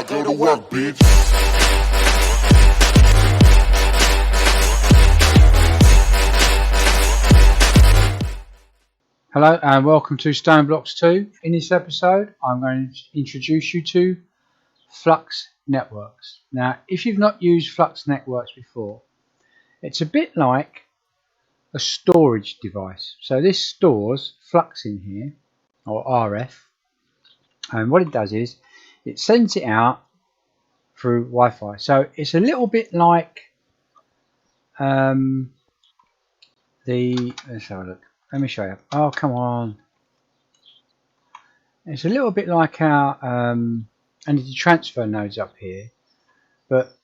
I go to work, bitch. Hello and welcome to Stoneblock 2. In this episode I'm going to introduce you to Flux Networks. Now if you've not used Flux Networks before, it's a bit like a storage device. So this stores flux in here, or RF, and what it does is it sends it out through Wi-Fi. So it's a little bit like let's have a look. Let me show you. Oh, come on. It's a little bit like our energy transfer nodes up here, but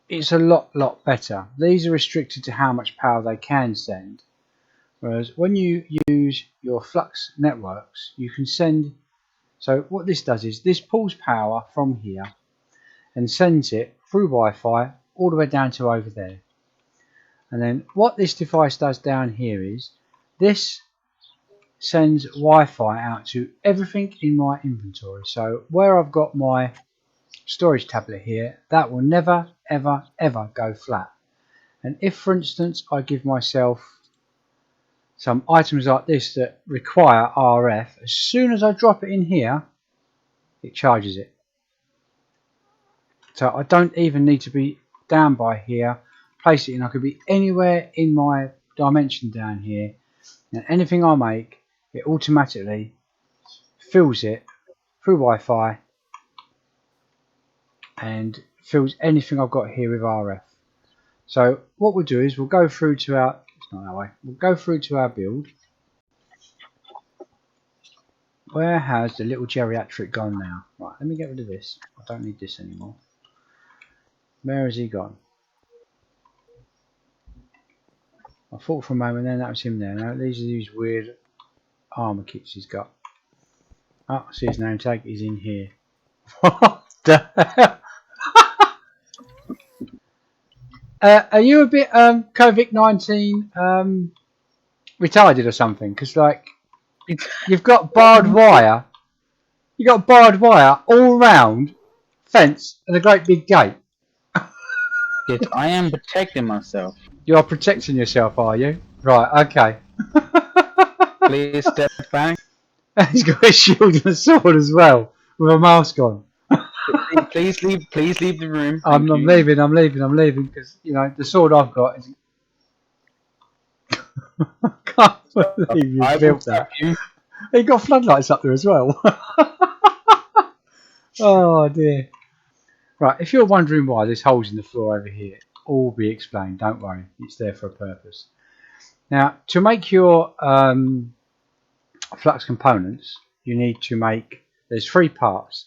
it's a lot better. These are restricted to how much power they can send, whereas when you use your Flux networks, you can send. So what this does is this pulls power from here and sends it through Wi-Fi all the way down to over there. And then what this device does down here is this sends Wi-Fi out to everything in my inventory. So where I've got my storage tablet here, that will never ever go flat. And if for instance I give myself some items like this that require RF, as soon as I drop it in here, it charges it. So I don't even need to be down by here, place it in. I could be anywhere in my dimension down here, and anything I make, it automatically fills it through Wi-Fi and fills anything I've got here with RF. So what we'll do is we'll go through to our, it's not that way, we'll go through to our build. Where has the little geriatric gone now? Right, let me get rid of this. I don't need this anymore. Where has he gone? I thought for a moment then that was him there. Now these are these weird armor kits he's got. Oh, I see his name tag. He's in here. What the hell? Are you a bit COVID-19 retarded or something? Because like you've got barbed wire. You got barbed wire all round fence and a great big gate. Yes, I am protecting myself. You are protecting yourself, are you? Right, okay. Please step back. He's got a shield and a sword as well, with a mask on. Please leave the room. I'm leaving, because, you know, the sword I've got is... I can't believe you built that. He got floodlights up there as well. Oh dear. Right, if you're wondering why there's holes in the floor over here, all be explained, don't worry, it's there for a purpose. Now, to make your flux components, you need to make, there's three parts.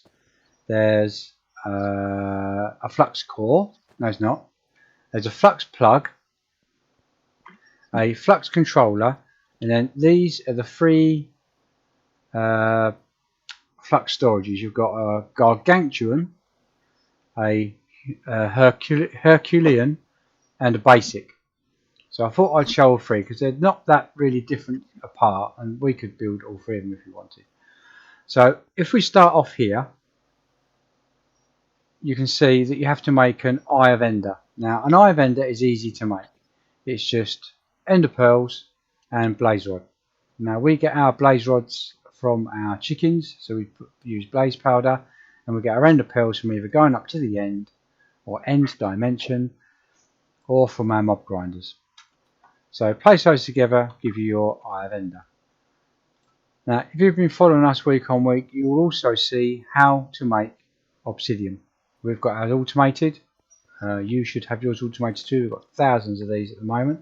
There's a flux core, no it's not, there's a flux plug, a flux controller, and then these are the three flux storages. You've got a gargantuan, a Herculean, and a basic. So I thought I'd show all three because they're not that really different apart, and we could build all three of them if we wanted. So if we start off here, you can see that you have to make an eye of ender. Now an eye of ender is easy to make. It's just ender pearls and blaze rod. Now we get our blaze rods from our chickens, so we use blaze powder, and we get our ender pearls from either going up to the end or end dimension, or from our mob grinders. So place those together, give you your eye of ender. Now if you've been following us week on week, you will also see how to make obsidian. We've got ours automated. You should have yours automated too. We've got thousands of these at the moment.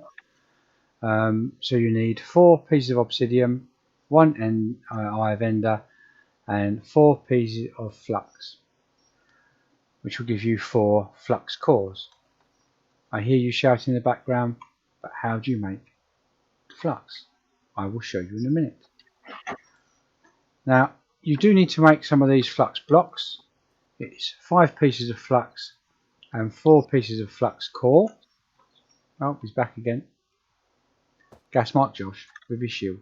So you need 4 pieces of obsidian, 1 eye of ender, and 4 pieces of flux, which will give you 4 flux cores. I hear you shouting in the background, but how do you make flux? I will show you in a minute. Now you do need to make some of these flux blocks. It's 5 pieces of flux and 4 pieces of flux core. Oh, he's back again. Gas mark Josh with his shield.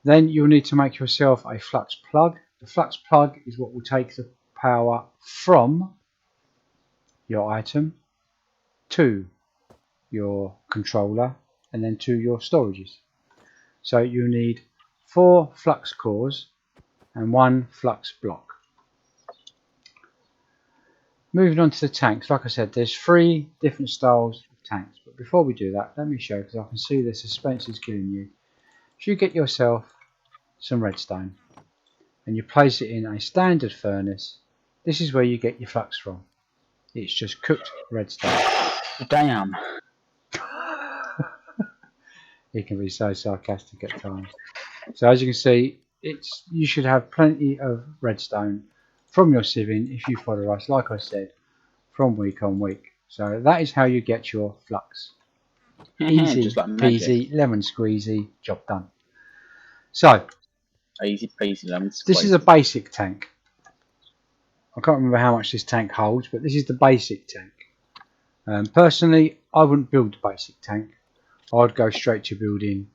Then you'll need to make yourself a flux plug. The flux plug is what will take the power from your item to your controller and then to your storages. So you need 4 flux cores and 1 flux block. Moving on to the tanks, like I said, there's 3 different styles of tanks. But before we do that, let me show you, because I can see the suspense is killing you. If you get yourself some redstone and you place it in a standard furnace, this is where you get your flux from. It's just cooked redstone. Damn. He can be so sarcastic at times. So as you can see, you should have plenty of redstone from your sieving if you follow us, like I said, from week on week. So that is how you get your flux. Easy Just like peasy, lemon squeezy, job done. So easy peasy lemon squeezy. this is a basic tank. I can't remember how much this tank holds, but this is the basic tank. Personally, I wouldn't build the basic tank. I'd go straight to building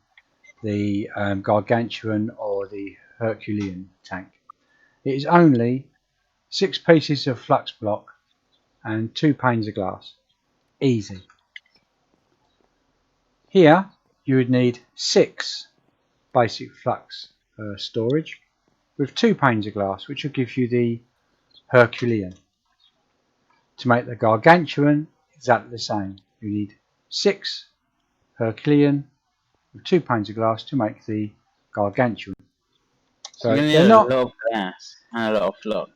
the gargantuan or the Herculean tank. It is only 6 pieces of flux block and 2 panes of glass. Easy. Here you would need 6 basic flux storage with 2 panes of glass, which will give you the Herculean. To make the gargantuan, exactly the same. You need 6 Herculean with 2 panes of glass to make the gargantuan. So you're gonna need a lot of glass and a lot of flux.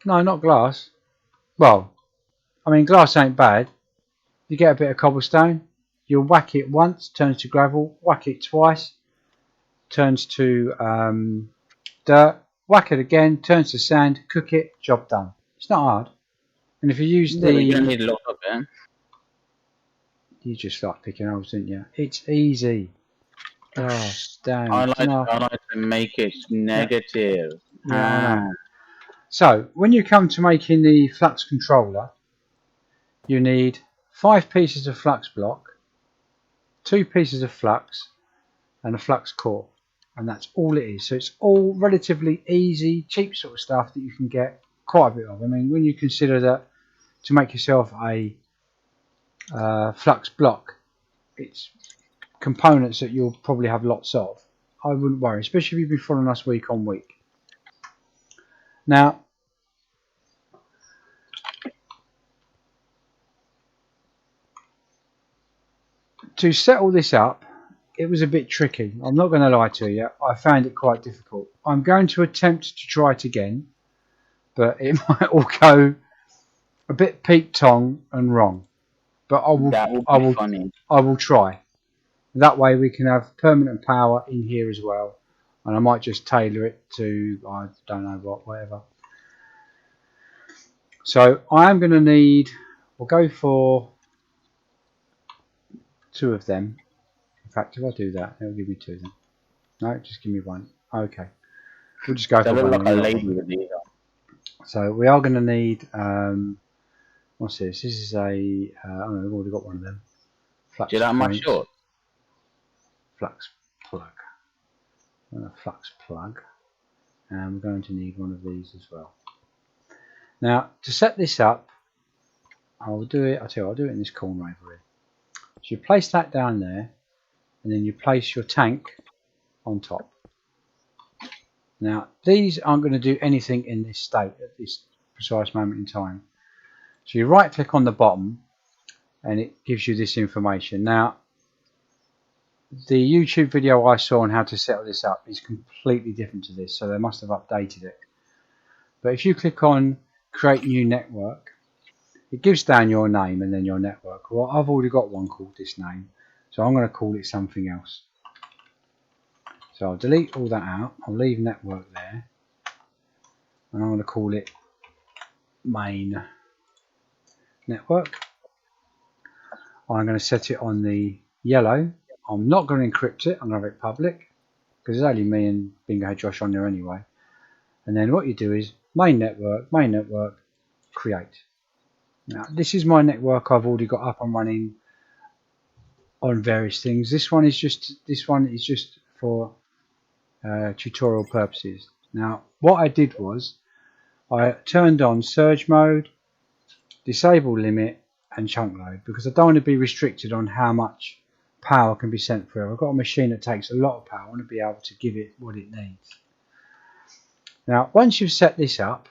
No, not glass. Well, I mean, glass ain't bad. You get a bit of cobblestone, you'll whack it once, turns to gravel, whack it twice, turns to dirt, whack it again, turns to sand, cook it, job done. It's not hard. And if you use You're gonna need a lot of it. You just like picking holes, didn't you? It's easy. God damn. I like to make it negative. Yeah, I know. So, when you come to making the flux controller, you need 5 pieces of flux block, 2 pieces of flux, and a flux core. And that's all it is. So it's all relatively easy, cheap sort of stuff that you can get quite a bit of. I mean, when you consider that to make yourself a flux block, it's components that you'll probably have lots of. I wouldn't worry, especially if you've been following us week on week. Now, to set all this up, it was a bit tricky. I'm not going to lie to you. I found it quite difficult. I'm going to attempt to try it again, but it might all go a bit peak-tong and wrong. But I will try. That way we can have permanent power in here as well. And I might just tailor it to, I don't know what, whatever. So I am going to need, we'll go for 2 of them. In fact, if I do that, it'll give me 2 then. No, just give me 1. Okay. We'll just go for 1. Like a lady with these on. So we are going to need, what's this? This is a, oh no, we've already got one of them. Flux Do you like my short? Flux plug. A flux plug. And we're going to need one of these as well. Now, to set this up, I'll do it in this corner over here. So you place that down there, and then you place your tank on top. Now, these aren't going to do anything in this state at this precise moment in time. So you right click on the bottom, and it gives you this information. Now, the YouTube video I saw on how to set this up is completely different to this, so they must have updated it. But if you click on create new network, it gives down your name and then your network. Well, I've already got one called this name, so I'm going to call it something else. So I'll delete all that out, I'll leave network there, and I'm going to call it main network. I'm going to set it on the yellow. I'm not going to encrypt it, I'm going to have it public, because there's only me and Bingo Josh on there anyway. And then what you do is main network, create. Now this is my network I've already got up and running on various things. This one is just for tutorial purposes. Now what I did was I turned on surge mode, disable limit and chunk load because I don't want to be restricted on how much power can be sent through. I've got a machine that takes a lot of power. I want to be able to give it what it needs. Now once you've set this up,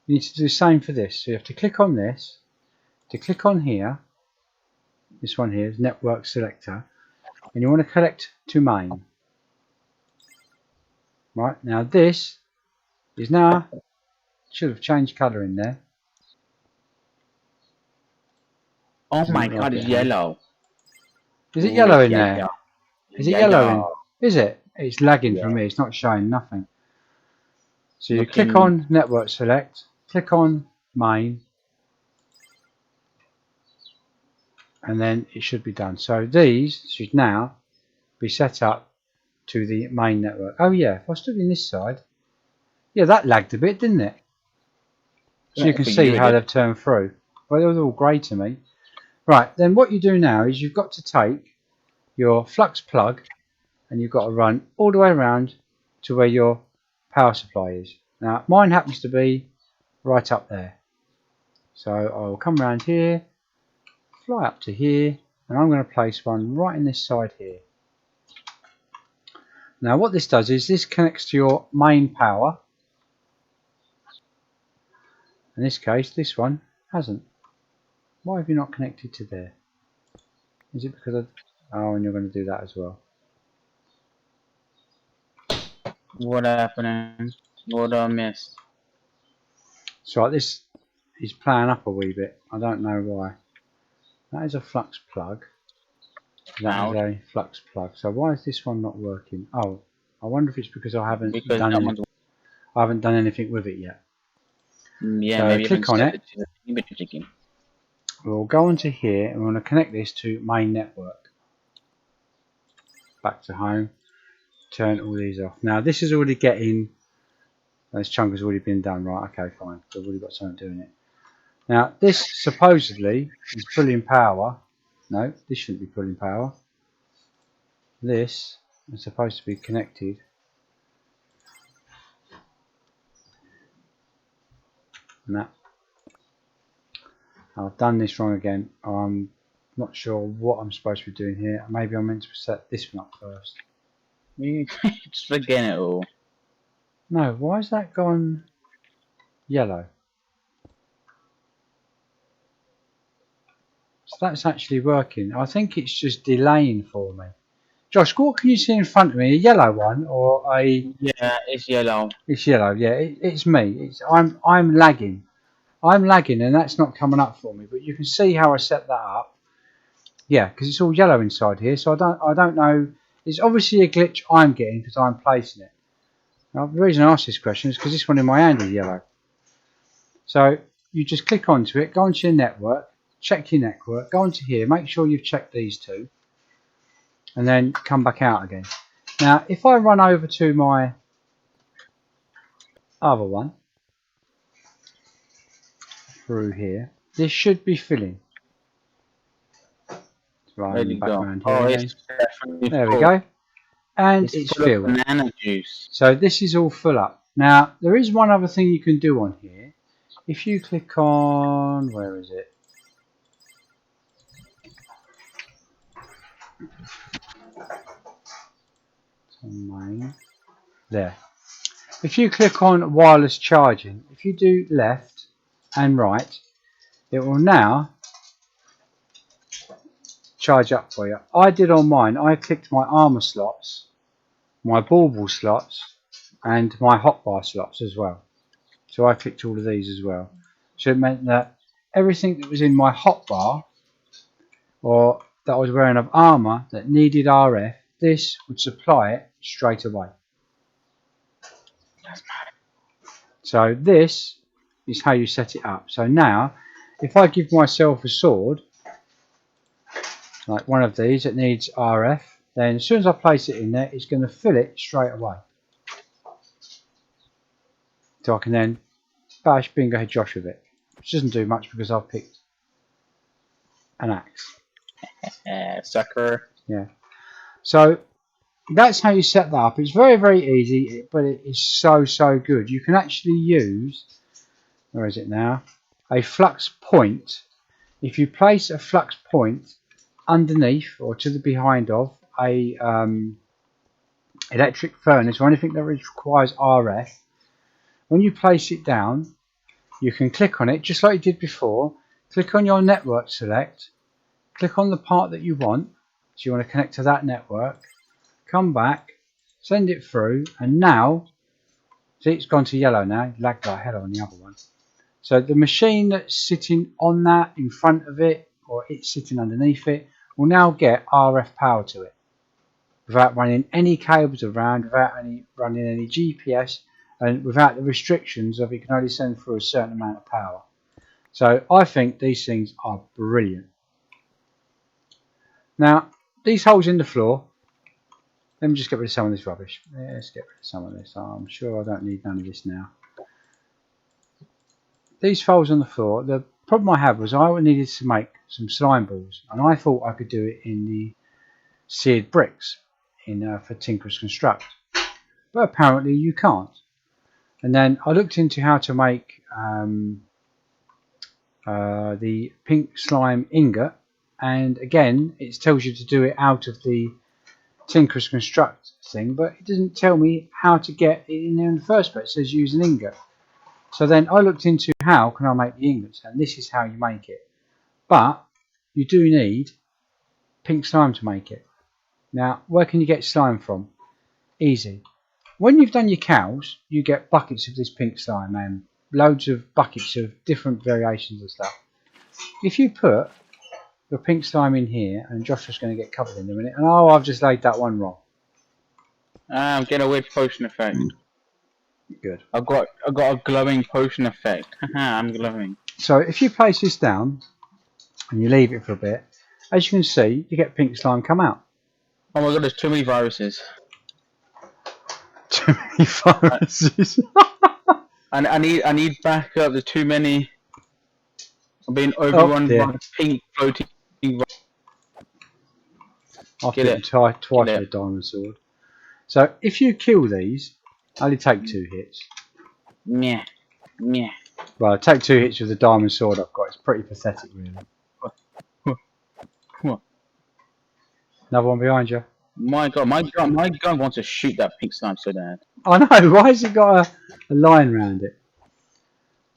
you need to do the same for this. So you have to click on this, to click on here, this one here is network selector, and you want to connect to main. Right, now this is now, should have changed colour in there. Oh Doesn't my look god, like it's it has. yellow. Is it Ooh, yellow it's in there? yellow. Is it yellow in? Is it? It's lagging Yeah. for me, it's not showing nothing. So you Looking. click on network select, click on main, and then it should be done. So these should now be set up to the main network. Oh yeah, if I stood in this side, yeah, that lagged a bit, didn't it? So you can see how they've turned through. Well, it was all grey to me. Right, then what you do now is you've got to take your flux plug and you've got to run all the way around to where your power supply is. Now mine happens to be right up there. So I'll come around here, fly up to here, and I'm going to place one right in this side here. Now what this does is this connects to your main power. In this case, this one hasn't. Why have you not connected to there? Is it because of... Oh, and you're going to do that as well. What happened? What I missed? So this is playing up a wee bit. I don't know why. That is a flux plug. That is a flux plug. So why is this one not working? Oh, I wonder if it's because I haven't done anything. I haven't done anything with it yet. Yeah, so maybe click on it. Chicken. We'll go onto here and we're going to connect this to main network. Back to home. Turn all these off. Now this is already getting. This chunk has already been done, right? Okay, fine. So I've already got something doing it. Now this supposedly is pulling power. No, this shouldn't be pulling power. This is supposed to be connected. And that. I've done this wrong again. I'm not sure what I'm supposed to be doing here. Maybe I'm meant to set this one up first. Just forget it all. No, why has that gone yellow? So that's actually working. I think it's just delaying for me. Josh, what can you see in front of me? A yellow one or a? Yeah, it's yellow. It's yellow. Yeah, it's me. I'm lagging. I'm lagging, and that's not coming up for me. But you can see how I set that up. Yeah, because it's all yellow inside here. So I don't know. It's obviously a glitch I'm getting because I'm placing it. Now, the reason I asked this question is because this one in my hand is yellow. So you just click onto it, go onto your network, check your network, go onto here, make sure you've checked these two, and then come back out again. Now, if I run over to my other one through here, this should be filling. There you Back go. around here again. There we full. go. And It's full filled. Banana juice. So this is all full up. Now, there is one other thing you can do on here. If you click on, where is it? Main. There. If you click on wireless charging, if you do left and right, it will now charge up for you. I did on mine. I clicked my armor slots, my bauble slots, and my hotbar slots as well. So I clicked all of these as well. So it meant that everything that was in my hotbar or that I was wearing of armor that needed RF, this would supply it straight away. So this is how you set it up. So now, if I give myself a sword, like one of these that needs RF, then as soon as I place it in there, it's going to fill it straight away. So I can then bash bingo head Josh with it, which doesn't do much because I've picked an axe. Sucker. Yeah. So that's how you set that up. It's very, very easy, but it is so, so good. You can actually use, where is it now, a flux point. If you place a flux point underneath or to the behind of a electric furnace or anything that requires RF, when you place it down, you can click on it just like you did before. Click on your network select, click on the part that you want, so you want to connect to that network, come back, send it through, and now, see, it's gone to yellow now, lagged like hell on the other one. So the machine that's sitting on that, in front of it, or it's sitting underneath it, will now get RF power to it, without running any cables around, without running any GPS, and without the restrictions of it can only send through a certain amount of power. So I think these things are brilliant. Now, these holes in the floor, let me just get rid of some of this rubbish. Let's get rid of some of this. I'm sure I don't need none of this now. These holes on the floor, the problem I had was I needed to make some slime balls, and I thought I could do it in the seared bricks for Tinker's Construct, but apparently you can't. And then I looked into how to make the Pink Slime Ingot, and again it tells you to do it out of the Tinker's Construct thing, but it doesn't tell me how to get it in there in the first place. It says use an ingot. So then I looked into how can I make the ingots, and this is how you make it. But you do need pink slime to make it. Now, where can you get slime from? Easy. When you've done your cows, you get buckets of this pink slime and loads of buckets of different variations of stuff. If you put your pink slime in here, and Joshua's going to get covered in a minute, and oh, I've just laid that one wrong. I'm getting a weird potion effect. Good. I got a glowing potion effect. I'm glowing. So if you place this down and you leave it for a bit, as you can see, you get pink slime come out. Oh my god, there's too many viruses. Too many viruses. I need backup. There's too many. I'm being overrun by pink floating. I've bitten twice with a diamond sword. So if you kill these, only take 2 hits. Meh. Meh. Well, take 2 hits with the diamond sword I've got. It's pretty pathetic, really. Another one behind you. My god, my gun wants to shoot that pink slime so bad. I know. Why has it got a line around it?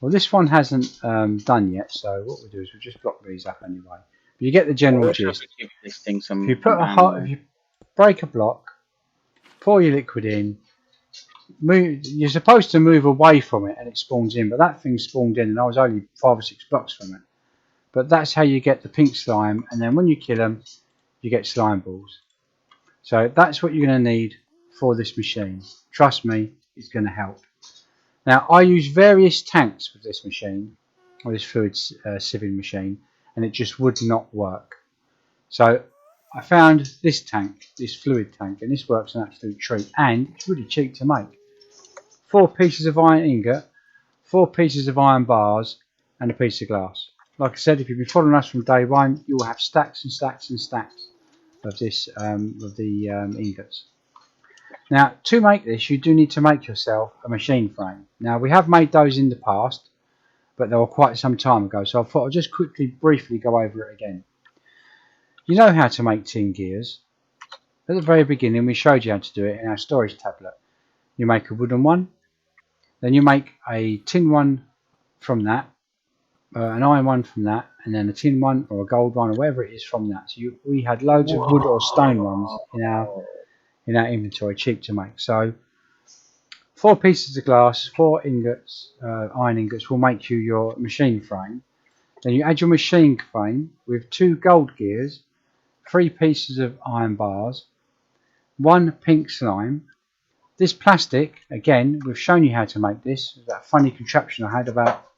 Well, this one hasn't done yet. So what we'll do is we'll just block these up anyway. But you get the general gist. This thing some If you put if you break a block, pour your liquid in. You're supposed to move away from it and it spawns in, but that thing spawned in and I was only 5 or 6 blocks from it. But that's how you get the pink slime, and then when you kill them you get slime balls. So that's what you're going to need for this machine. Trust me, it's going to help. Now I use various tanks with this machine, or this fluid sieving machine, and it just would not work. So I found this tank, this fluid tank, and this works an absolute treat, and it's really cheap to make. 4 pieces of iron ingot, 4 pieces of iron bars, and a piece of glass. Like I said, if you've been following us from day one, you will have stacks and stacks and stacks of this ingots. Now, to make this, you do need to make yourself a machine frame. Now, we have made those in the past, but they were quite some time ago, so I thought I'd just briefly go over it again. You know how to make tin gears. At the very beginning, we showed you how to do it in our storage tablet. You make a wooden one, then you make a tin one from that, an iron one from that, and then a tin one or a gold one or whatever it is from that. So we had loads of wood or stone ones in our inventory, cheap to make. So 4 pieces of glass, 4 ingots, iron ingots will make you your machine frame. Then you add your machine frame with 2 gold gears, 3 pieces of iron bars, 1 pink slime. This plastic, again, we've shown you how to make this. That funny contraption I had about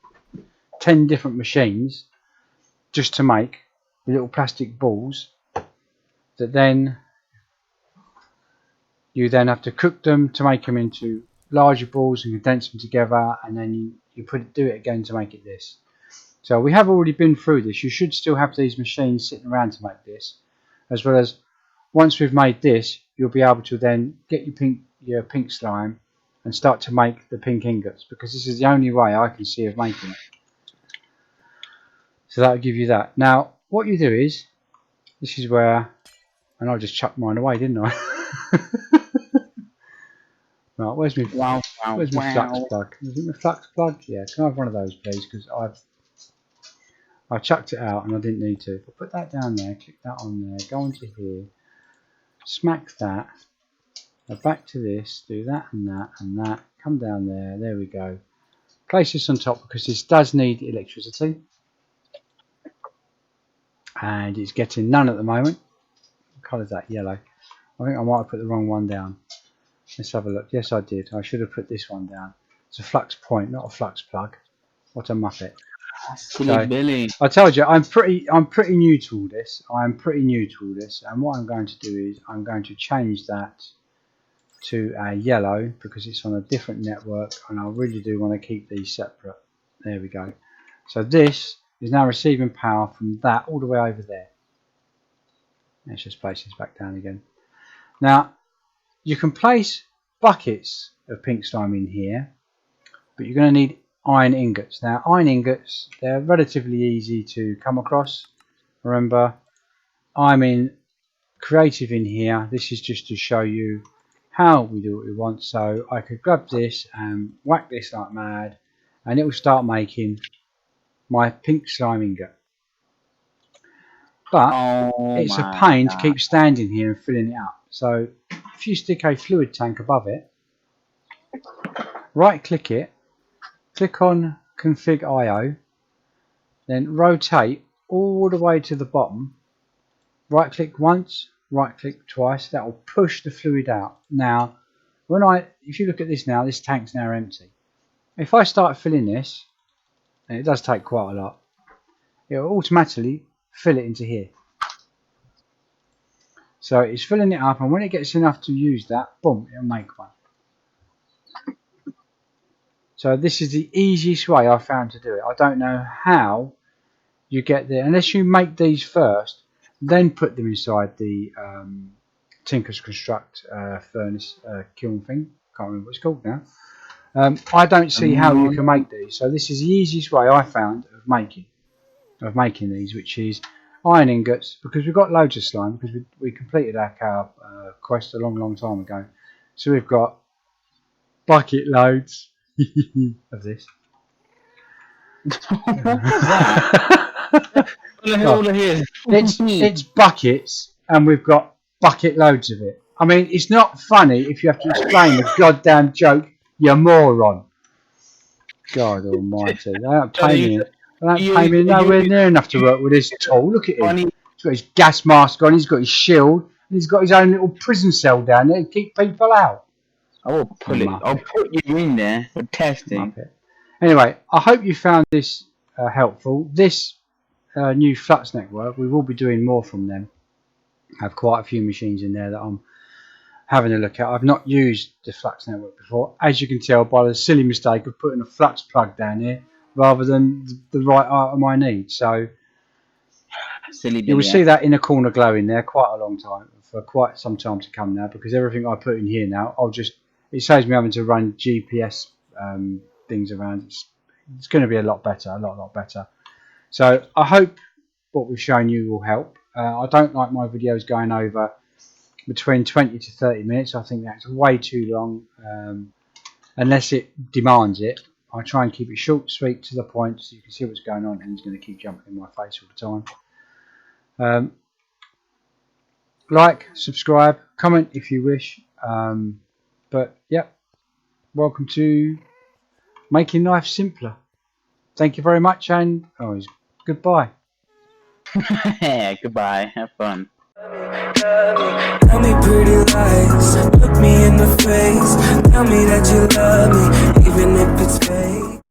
10 different machines just to make the little plastic balls that then you then have to cook them to make them into larger balls and condense them together, and then you do it again to make it this. So we have already been through this. You should still have these machines sitting around to make this, as well as once we've made this, you'll be able to then get your pink slime and start to make the pink ingots, because this is the only way I can see of making it. So that'll give you that. Now what you do is, this is where, and I just chucked mine away, didn't I? Right, where's my flux plug? Is it my flux plug? Yeah, can I have one of those please? Because I chucked it out and I didn't need to. But put that down there, click that on there, go onto here, smack that, now back to this, do that and that and that, come down there, there we go. Place this on top because this does need electricity. And it's getting none at the moment. What colour is that? Yellow. I think I might have put the wrong one down. Let's have a look. Yes, I did. I should have put this one down. It's a flux point, not a flux plug. What a muppet! Silly Billy. I told you, I'm pretty new to all this. I'm pretty new to all this, and what I'm going to do is I'm going to change that to a yellow because it's on a different network, and I really do want to keep these separate. There we go. So this is now receiving power from that all the way over there. Let's just place this back down again. Now you can place buckets of pink slime in here, but you're going to need iron ingots. Now iron ingots, they're relatively easy to come across. Remember, I'm in creative in here. This is just to show you how we do what we want. So I could grab this and whack this like mad, and it will start making my pink slime ingot. But it's a pain to keep standing here and filling it up. So if you stick a fluid tank above it, right click it, click on config IO, then rotate all the way to the bottom, right click once, right click twice, that will push the fluid out. Now if you look at this now, this tank's now empty. If I start filling this, and it does take quite a lot, it will automatically fill it into here. So it's filling it up, and when it gets enough to use that, boom, it'll make one. So this is the easiest way I found to do it. I don't know how you get there unless you make these first, then put them inside the Tinker's Construct furnace kiln thing. Can't remember what it's called now. I don't see how you can make these. So this is the easiest way I found of making these, which is iron ingots, because we've got loads of slime, because we completed our quest a long time ago. So we've got bucket loads of this. It's buckets, and we've got bucket loads of it. I mean, it's not funny if you have to explain the goddamn joke, you moron. God almighty. They don't pay me. They don't pay me nowhere near enough to work with this tool. Look at him. He's got his gas mask on, he's got his shield, and he's got his own little prison cell down there to keep people out. I'll put you in there for testing. Anyway, I hope you found this helpful. This new Flux network, we will be doing more from them. I have quite a few machines in there that I'm having a look at. I've not used the Flux network before, as you can tell by the silly mistake of putting a flux plug down here rather than the right item I need. So you will see that inner corner glowing there quite a long time, for quite some time to come now, because everything I put in here now, it saves me having to run GPS things around. It's going to be a lot better, a lot better. So I hope what we've shown you will help. I don't like my videos going over between 20 to 30 minutes. I think that's way too long, unless it demands it. I try and keep it short, sweet, to the point, so you can see what's going on, and he's going to keep jumping in my face all the time. Like, subscribe, comment if you wish. But yep, welcome to making life simpler. Thank you very much, and goodbye. Goodbye. Have fun. Tell me pretty lies, look me in the face. Tell me that you love me, even if it's fake.